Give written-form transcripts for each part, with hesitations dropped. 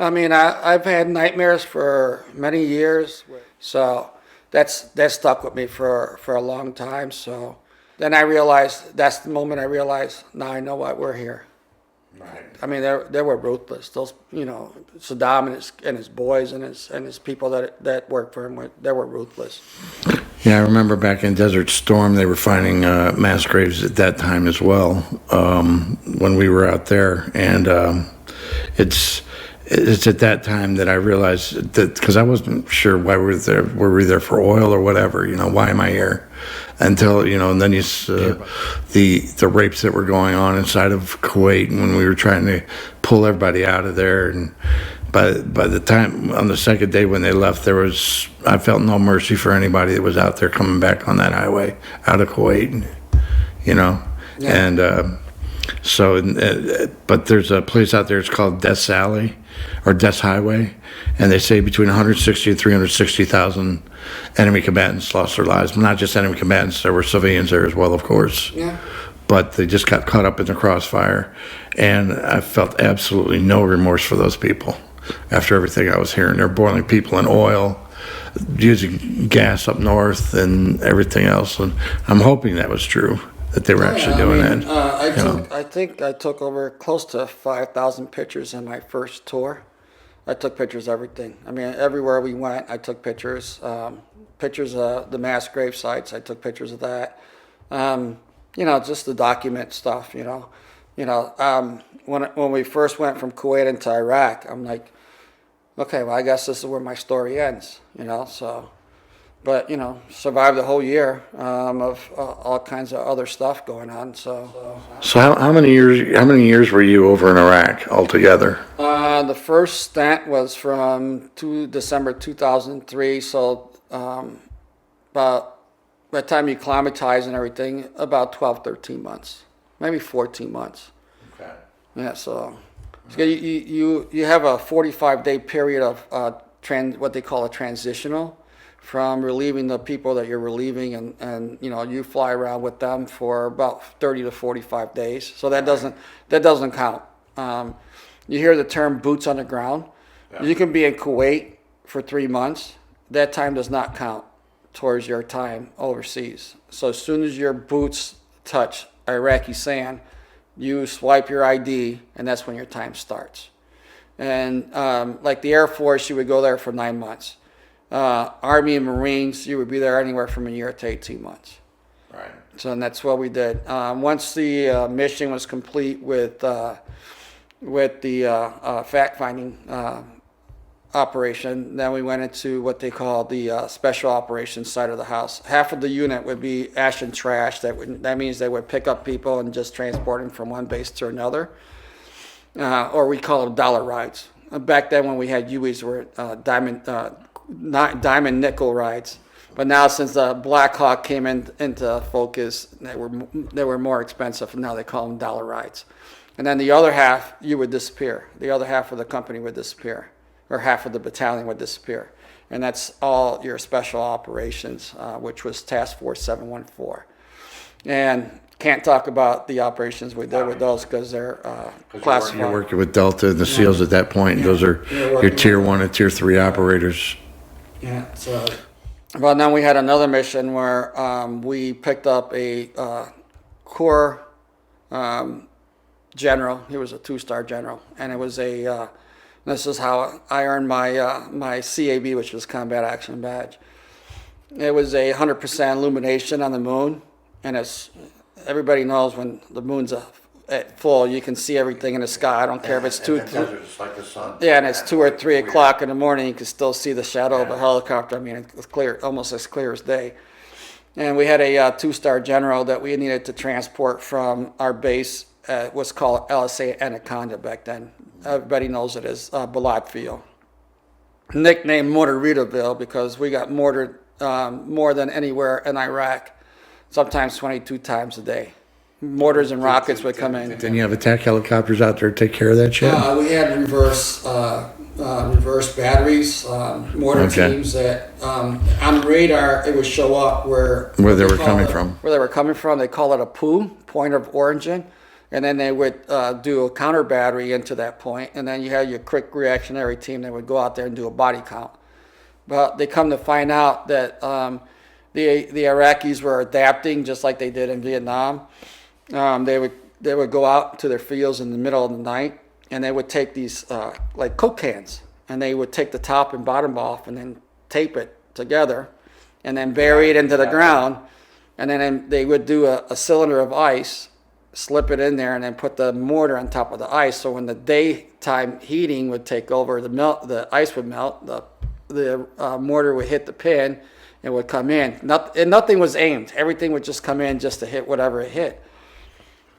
I mean, I've had nightmares for many years, so that stuck with me for a long time. So then I realized, that's the moment I realized, now I know why we're here. Right. I mean, they were ruthless. Those, Saddam and his boys and his people that worked for him, they were ruthless. Yeah, I remember back in Desert Storm, they were finding mass graves at that time as well, when we were out there. And it's at that time that I realized that, because I wasn't sure why we were there. Were we there for oil or whatever? Why am I here? Until, and then the rapes that were going on inside of Kuwait, and when we were trying to pull everybody out of there. And by the time, on the second day when they left, I felt no mercy for anybody that was out there coming back on that highway out of Kuwait, Yeah. And but there's a place out there, it's called Death's Alley or Death's Highway, and they say between 160 and 360,000 enemy combatants lost their lives. Not just enemy combatants, there were civilians there as well, of course. Yeah. But they just got caught up in the crossfire, and I felt absolutely no remorse for those people after everything I was hearing. They're boiling people in oil, using gas up north and everything else, and I'm hoping that was true, that they were actually doing that. I think I took over close to 5,000 pictures in my first tour. I took pictures of everything. I mean, everywhere we went, I took pictures. Pictures of the mass grave sites, I took pictures of that. Just to document stuff, when we first went from Kuwait into Iraq, I'm like, okay, well, I guess this is where my story ends, so. But, survived the whole year of all kinds of other stuff going on. So how many years were you over in Iraq altogether? The first stint was from December 2003. So about by the time you acclimatize and everything, about 12, 13 months, maybe 14 months. Okay. Yeah. So you have a 45-day period of what they call a transitional, from relieving the people that you're relieving, and you fly around with them for about 30 to 45 days. So that doesn't count. You hear the term boots on the ground. Yeah. You can be in Kuwait for 3 months. That time does not count towards your time overseas. So as soon as your boots touch Iraqi sand, you swipe your ID, and that's when your time starts. And like the Air Force, you would go there for 9 months. Army and Marines, you would be there anywhere from a year to 18 months. Right. So and that's what we did. Once the mission was complete with the fact-finding operation, then we went into what they call the special operations side of the house. Half of the unit would be ash and trash. That means they would pick up people and just transport them from one base to another, or we call them dollar rides. Back then, when we had UEs, were diamond nickel rides, but now since the Black Hawk came into focus, they were more expensive, and now they call them dollar rides. And then the other half, you would disappear. The other half of the company would disappear, or half of the battalion would disappear, and that's all your special operations, which was Task Force 714. And can't talk about the operations we did with those because they're classified. You're working with Delta and the SEALs at that point. Yeah. Those are your Tier 1 and Tier 3 operators. Yeah. So, well, then we had another mission where we picked up a Corps general. He was a 2-star general, and it was this is how I earned my CAB, which was Combat Action Badge. It was 100% illumination on the moon, and everybody knows when the moon's at full, you can see everything in the sky. I don't care if it's it's like the sun. Yeah, and it's 2 or 3 o'clock in the morning. You can still see the shadow of a helicopter. I mean, it's clear, almost as clear as day. And we had a 2-star general that we needed to transport from our base at what's called LSA Anaconda back then. Everybody knows it as Balad Field. Nicknamed Mortaritaville because we got mortared more than anywhere in Iraq, sometimes 22 times a day. Mortars and rockets would come in. Didn't you have attack helicopters out there to take care of that shit? We had reverse batteries, mortar teams that on radar it would show up where they were coming from. Where they were coming from. They call it a POO, point of origin, and then they would do a counter battery into that point, and then you had your quick reactionary team that would go out there and do a body count. But they come to find out that the Iraqis were adapting just like they did in Vietnam. They would go out to their fields in the middle of the night, and they would take these like Coke cans, and they would take the top and bottom off and then tape it together and then bury it into the ground. And then they would do a cylinder of ice, slip it in there, and then put the mortar on top of the ice. So when the daytime heating would take over, the ice would melt, the mortar would hit the pin and would come in. And nothing was aimed. Everything would just come in just to hit whatever it hit.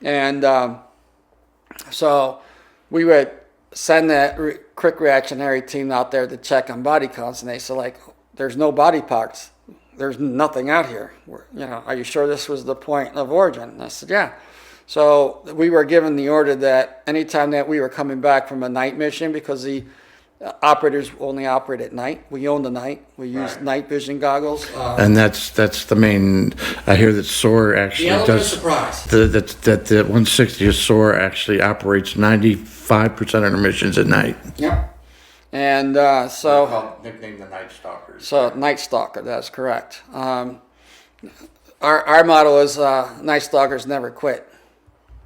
And so we would send that quick reactionary team out there to check on body counts, and they said, like, there's no body parts. There's nothing out here. Are you sure this was the point of origin? And I said, yeah. So we were given the order that anytime that we were coming back from a night mission, because the operators only operate at night. We own the night. We use night vision goggles. And that's the main. I hear that SOAR actually does. That the 160th SOAR actually operates 95% of their missions at night. Yep. And so nicknamed the Night Stalkers. So Night Stalker, that's correct. Our motto is Night Stalkers never quit.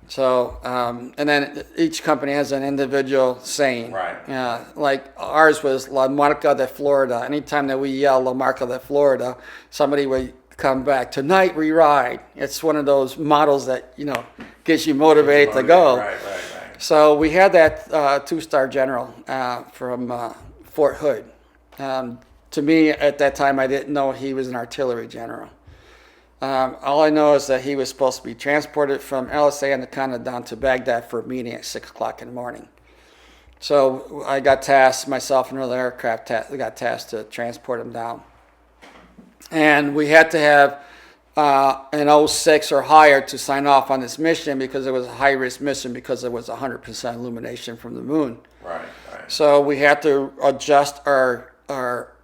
So, and then each company has an individual saying. Right. Like ours was La Marca de Florida. Anytime that we yell La Marca de Florida, somebody would come back. Tonight we ride. It's one of those models that, gets you motivated to go. Right. So we had that two-star general from Fort Hood. To me, at that time, I didn't know he was an artillery general. All I know is that he was supposed to be transported from LSA Anaconda down to Baghdad for a meeting at 6 o'clock in the morning. So I got tasked, myself and another aircraft got tasked to transport him down. And we had to have an 06 or higher to sign off on this mission, because it was a high-risk mission because it was 100% illumination from the moon. Right. So we had to adjust our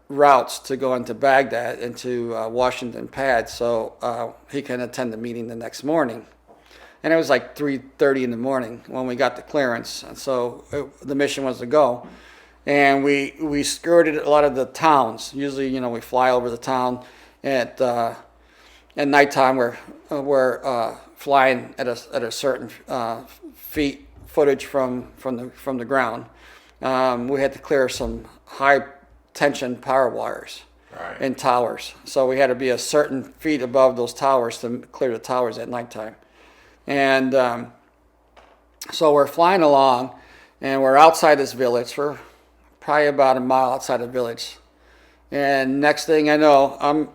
routes to go into Baghdad, into Washington Pad, so he can attend the meeting the next morning. And it was like 3:30 in the morning when we got the clearance, and so the mission was to go. And we skirted a lot of the towns. Usually, we fly over the town at nighttime. We're flying at a certain feet footage from the ground. We had to clear some high tension power wires and towers. So we had to be a certain feet above those towers to clear the towers at nighttime. And so we're flying along, and we're outside this village. We're probably about a mile outside the village. And next thing I know,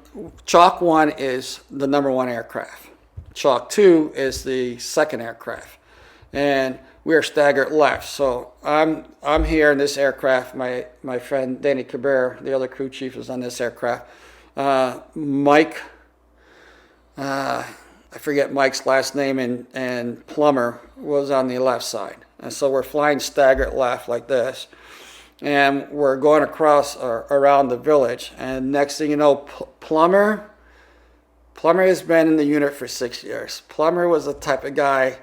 Chalk 1 is the #1 aircraft. Chalk 2 is the second aircraft. And we're staggered left. So I'm here in this aircraft. My friend Danny Kerr, the other crew chief, is on this aircraft. Mike, I forget Mike's last name, and Plummer was on the left side. And so we're flying staggered left like this. And we're going across or around the village. And next thing you know, Plummer has been in the unit for 6 years. Plummer was the type of guy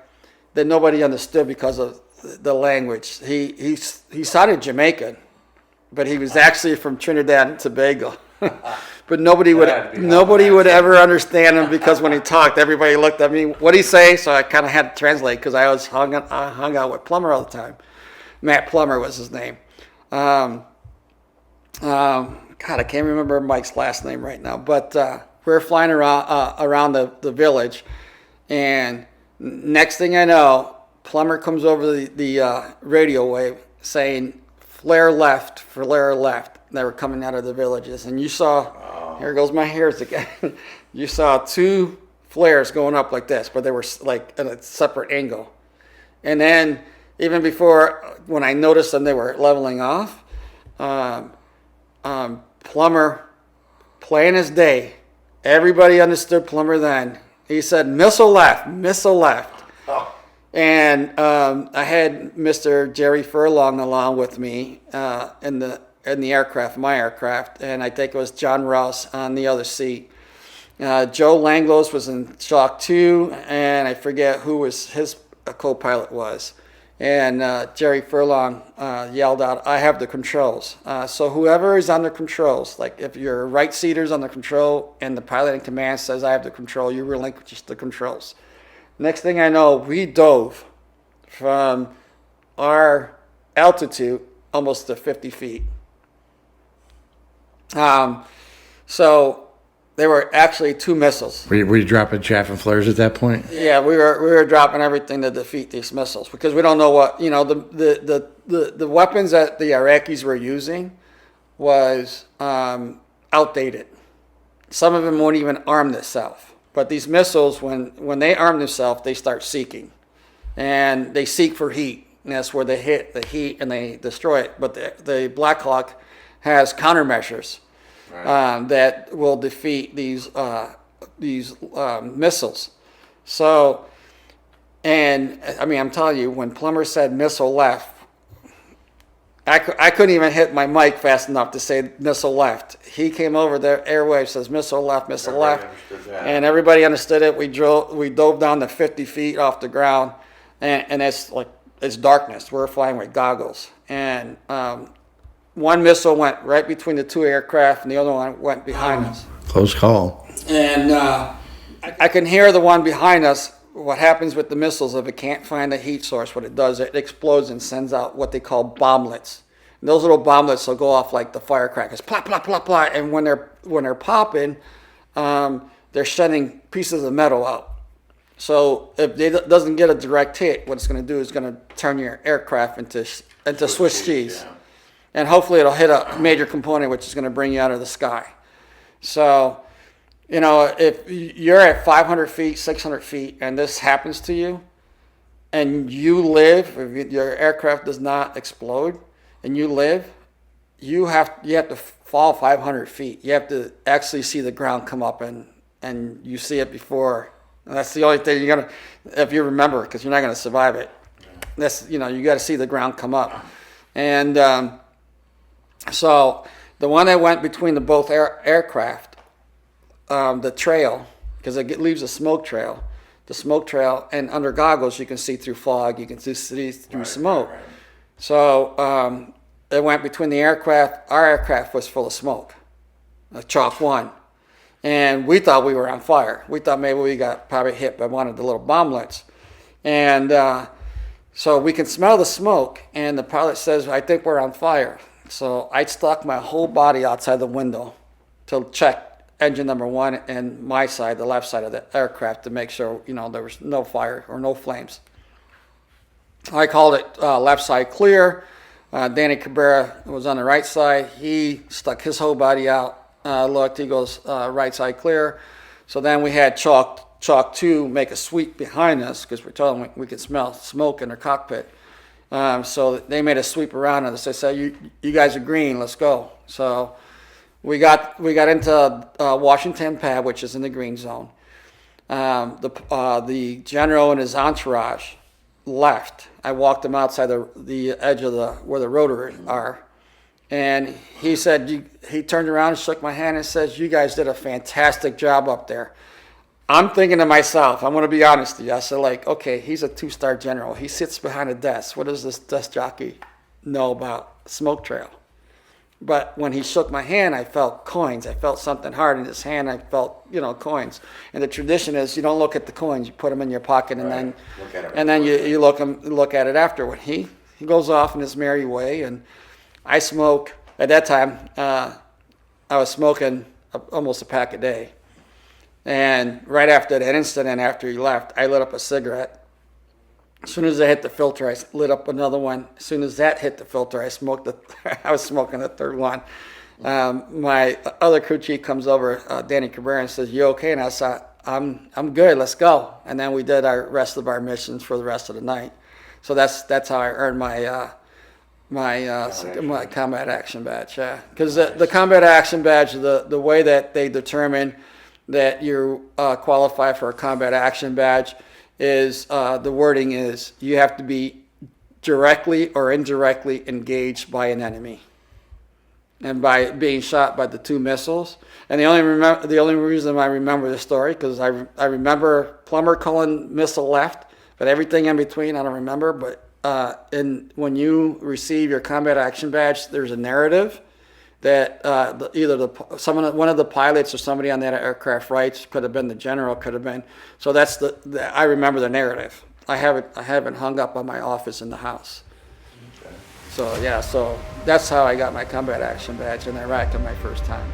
that nobody understood because of the language. He sounded Jamaican, but he was actually from Trinidad and Tobago. But nobody would ever understand him, because when he talked, everybody looked at me, what'd he say? So I kind of had to translate, because I hung out with Plummer all the time. Matt Plummer was his name. God, I can't remember Mike's last name right now. But we're flying around the village, and next thing I know, Plummer comes over the radio wave saying, flare left. They were coming out of the villages. And you saw, here goes my hairs again. You saw 2 flares going up like this, but they were like at a separate angle. And then even before, when I noticed them, they were leveling off. Plummer, plain as day, everybody understood Plummer then. He said, missile left. Oh. And I had Mr. Jerry Furlong along with me in the aircraft, my aircraft, and I think it was John Ross on the other seat. Joe Langlos was in Chalk 2, and I forget who was his a co-pilot was. And Jerry Furlong yelled out, "I have the controls." So whoever is on the controls, like if your right seater's on the control and the pilot in command says, "I have the control," you relinquish the controls. Next thing I know, we dove from our altitude almost to 50 feet. So there were actually 2 missiles. Were you dropping chaff and flares at that point? Yeah, we were dropping everything to defeat these missiles because we don't know what, you know, the weapons that the Iraqis were using was outdated. Some of them won't even arm themselves. But these missiles, when they arm themselves, they start seeking. And they seek for heat. And that's where they hit the heat and they destroy it. But the Black Hawk has countermeasures that will defeat these missiles. So, and I mean, I'm telling you, when Plummer said missile left, I couldn't even hit my mic fast enough to say missile left. He came over the airwave, says missile left, and everybody understood it. We dove down to 50 feet off the ground, and it's darkness. We're flying with goggles, and one missile went right between the 2 aircraft, and the other one went behind us. Close call. And I can hear the one behind us. What happens with the missiles, if it can't find the heat source, what it does, it explodes and sends out what they call bomblets. And those little bomblets will go off like the firecrackers, plop, plop, plop, plop. And when they're popping, they're shedding pieces of metal out. So if it doesn't get a direct hit, what it's going to do is going to turn your aircraft into Swiss cheese. Yeah. And hopefully it'll hit a major component, which is going to bring you out of the sky. So, you know, if you're at 500 feet, 600 feet, and this happens to you, and you live, if your aircraft does not explode, and you live, you have to fall 500 feet. You have to actually see the ground come up, and you see it before. And that's the only thing you're gonna, if you remember, because you're not gonna survive it. That's, you know, you got to see the ground come up, and so the one that went between the both aircraft. The trail, because it leaves a smoke trail. The smoke trail, and under goggles, you can see through fog, you can see through smoke. Right. So it went between the aircraft. Our aircraft was full of smoke, chalk 1. And we thought we were on fire. We thought maybe we got probably hit by one of the little bomblets. And so we can smell the smoke, and the pilot says, "I think we're on fire." So I stuck my whole body outside the window to check engine number 1 and my side, the left side of the aircraft, to make sure, you know, there was no fire or no flames. I called it left side clear. Danny Cabrera was on the right side. He stuck his whole body out, looked, he goes, right side clear. So then we had Chalk 2 make a sweep behind us, because we told them we could smell smoke in their cockpit. So they made a sweep around us. They said, you guys are green, let's go. So we got into Washington Pad, which is in the green zone. The general and his entourage left. I walked them outside the edge of where the rotors are, and he said, he turned around and shook my hand and says, "You guys did a fantastic job up there." I'm thinking to myself, I'm going to be honest with you. I said, like, okay, he's a 2-star general. He sits behind a desk. What does this desk jockey know about smoke trail? But when he shook my hand, I felt coins. I felt something hard in his hand. I felt, you know, coins. And the tradition is you don't look at the coins. You put them in your pocket, and then you look at it afterward. He goes off in his merry way, and I smoke. At that time, I was smoking almost a pack a day. And right after that incident, after he left, I lit up a cigarette. As soon as I hit the filter, I lit up another one. As soon as that hit the filter, I was smoking the third one. My other crew chief comes over, Danny Cabrera, and says, "You okay?" And I said, I'm good, let's go. And then we did our rest of our missions for the rest of the night. So that's how I earned my my combat action badge. Yeah, because the combat action badge, the way that they determine that you qualify for a combat action badge is the wording is you have to be directly or indirectly engaged by an enemy, and by being shot by the 2 missiles. And the only reason I remember this story, because I remember Plummer calling missile left, But everything in between, I don't remember. But when you receive your combat action badge, there's a narrative that one of the pilots or somebody on that aircraft writes. Could have been the general, could have been. So that's I remember the narrative. I have it hung up on my office in the house. So yeah, so that's how I got my combat action badge in Iraq on my first time.